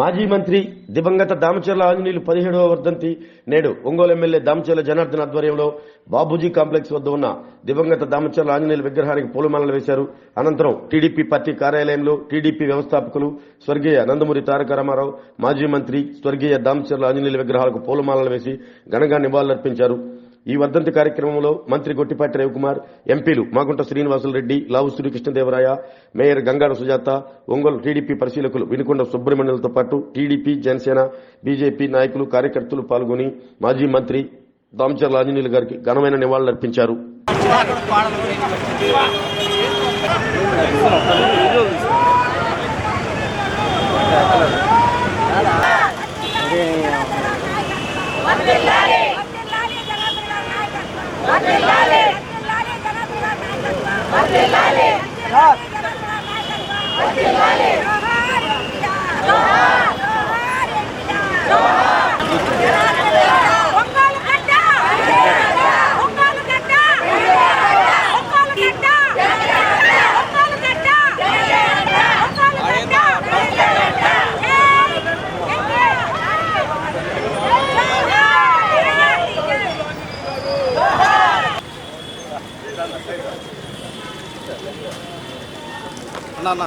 మాజీ మంత్రి దివంగత దామచర్ల ఆంజనేయులు 17వ వర్ధంతి నేడు ఒంగోలు ఎమ్మెల్యే దామచర్ల జనార్దన్ ఆధ్వర్యంలో బాబూజీ కాంప్లెక్స్ వద్ద ఉన్న దివంగత దామచర్ల ఆంజనేయులు విగ్రహానికి పూలమాలలు వేశారు. అనంతరం టీడీపీ పార్టీ కార్యాలయంలో టీడీపీ వ్యవస్థాపకులు స్వర్గీయ నందమూరి తారక రామారావు, మాజీ మంత్రి స్వర్గీయ దామచర్ల ఆంజనేయులు విగ్రహాలకు పూలమాలలు వేసి ఘనంగా నివాళులర్పించారు. ఈ వర్ధంతి కార్యక్రమంలో మంత్రి గొట్టిపాటి రవికుమార్, ఎంపీలు మాగుంట శ్రీనివాసులు రెడ్డి, లావు శ్రీకృష్ణదేవరాయ, మేయర్ గంగాడ సుజాత, ఒంగోలు టీడీపీ పరిశీలకులు వినుకొండ సుబ్రహ్మణ్యులతో పాటు టీడీపీ, జనసేన, బీజేపీ నాయకులు, కార్యకర్తలు పాల్గొని మాజీ మంత్రి దామచర్ల ఆంజనేయులు గారికి ఘనమైన నివాళులర్పించారు. అన్నా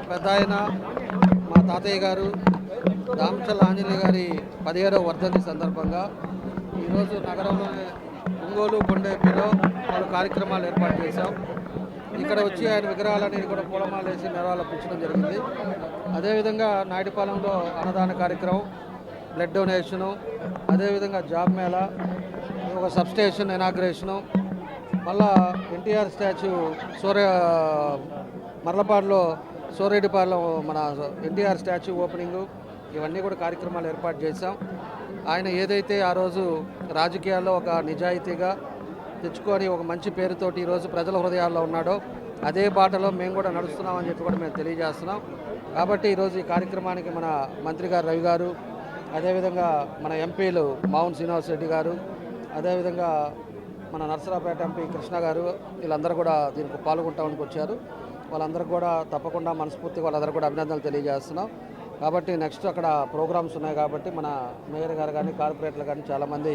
పెద్ద ఆయన మా తాతయ్య గారు దామచర్ల ఆంజనేయ గారి 17వ వర్ధంతి సందర్భంగా ఈరోజు నగరంలోని ఒంగోలు కొండేపిలో పలు కార్యక్రమాలు ఏర్పాటు చేశాం. ఇక్కడ వచ్చి ఆయన విగ్రహాలని కూడా పూలమాల వేసి నివాళులర్పించడం జరిగింది. అదేవిధంగా నాయుడుపాలెంలో అన్నదాన కార్యక్రమం, బ్లడ్ డొనేషను, అదేవిధంగా జాబ్ మేళా, ఒక సబ్స్టేషన్ ఇనాగ్రేషను, మళ్ళా ఎన్టీఆర్ స్టాచ్యూ మర్లపాడులో సోరెడ్డిపాలెం మన ఎన్టీఆర్ స్టాచ్యూ ఓపెనింగు, ఇవన్నీ కూడా కార్యక్రమాలు ఏర్పాటు చేశాం. ఆయన ఏదైతే ఆ రోజు రాజకీయాల్లో ఒక నిజాయితీగా తెచ్చుకొని ఒక మంచి పేరుతోటి ఈరోజు ప్రజల హృదయాల్లో ఉన్నాడో అదే బాటలో మేము కూడా నడుస్తున్నామని చెప్పి కూడా మేము తెలియజేస్తున్నాం. కాబట్టి ఈరోజు ఈ కార్యక్రమానికి మన మంత్రి గారు రవి గారు, అదేవిధంగా మన ఎంపీలు మావున్ శ్రీనివాస్ రెడ్డి గారు, అదేవిధంగా మన నర్సరాపేట ఎంపీ కృష్ణ గారు, వీళ్ళందరూ కూడా దీనికి పాల్గొంటామని వచ్చారు. వాళ్ళందరూ కూడా తప్పకుండా మనస్ఫూర్తిగా వాళ్ళందరూ కూడా అభినందనలు తెలియజేస్తున్నాం. కాబట్టి నెక్స్ట్ అక్కడ ప్రోగ్రామ్స్ ఉన్నాయి కాబట్టి మన మేయర్ గారు కానీ కార్పొరేటర్లు కానీ చాలామంది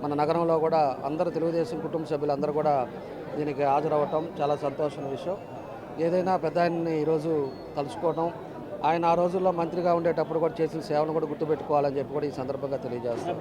మన నగరంలో కూడా అందరూ తెలుగుదేశం కుటుంబ సభ్యులందరూ కూడా దీనికి హాజరవ్వటం చాలా సంతోషమైన విషయం. ఏదైనా పెద్ద ఆయన్ని ఈరోజు తలుచుకోవడం, ఆయన ఆ రోజుల్లో మంత్రిగా ఉండేటప్పుడు కూడా చేసిన సేవను కూడా గుర్తుపెట్టుకోవాలని చెప్పి కూడా ఈ సందర్భంగా తెలియజేస్తాం.